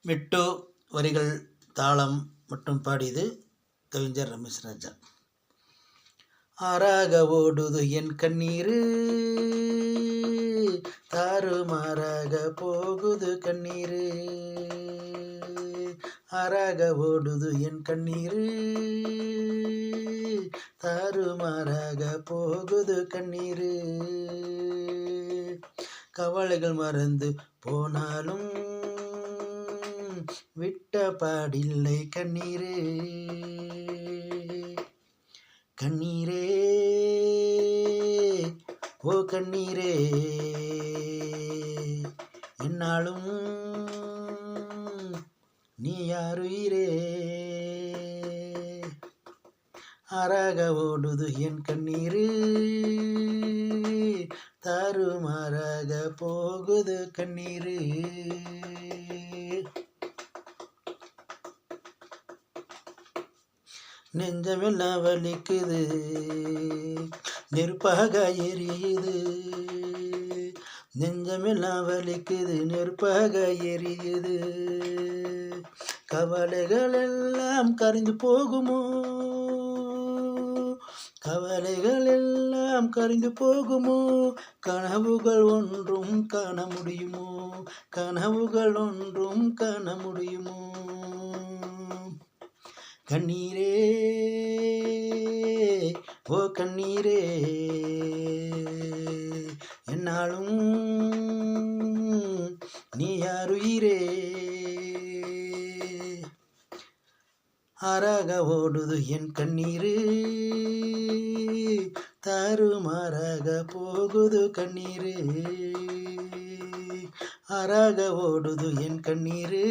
மிட்டு வரிகள் தாளம் மற்றும் பாடியது கவிஞர் ரமேஷ் ராஜா. ஆறாக ஓடுது என் கண்ணீரு, தாறுமாறாக போகுது கண்ணீரு. ஆறாக ஓடுது என் கண்ணீரு, தாறுமாறாக போகுது கண்ணீரு. கவலைகள் மறந்து போனாலும் விட்ட பாடில்லை கண்ணீரே. கண்ணீரே ஓ கண்ணீரே, என்னாலும் நீ யாருயிரே. ஆறாக ஓடுது என் கண்ணீரு, தாறுமாறாக போகுது கண்ணீரு. நெஞ்சமெல்லாம் வலிக்குது, நெருப்பாக எரியுது. நெஞ்சமெல்லாம் வலிக்குது, நெருப்பாக எரியுது. கவலைகள் எல்லாம் கரைந்து போகுமோ, கவலைகள் எல்லாம் கரைந்து போகுமோ. கனவுகள் ஒன்றும் காண முடியுமோ, கனவுகள் ஒன்றும் காண முடியுமோ. கண்ணீரே ஓ கண்ணீரே, என்னாலும் நீ யாருயிரே. ஆறாக ஓடுது என் கண்ணீரு, தாறுமாறாக போகுது கண்ணீரு. ஆறாக ஓடுது என் கண்ணீரு,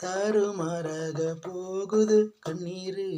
தாறுமாறாக போகுது கண்ணீரு.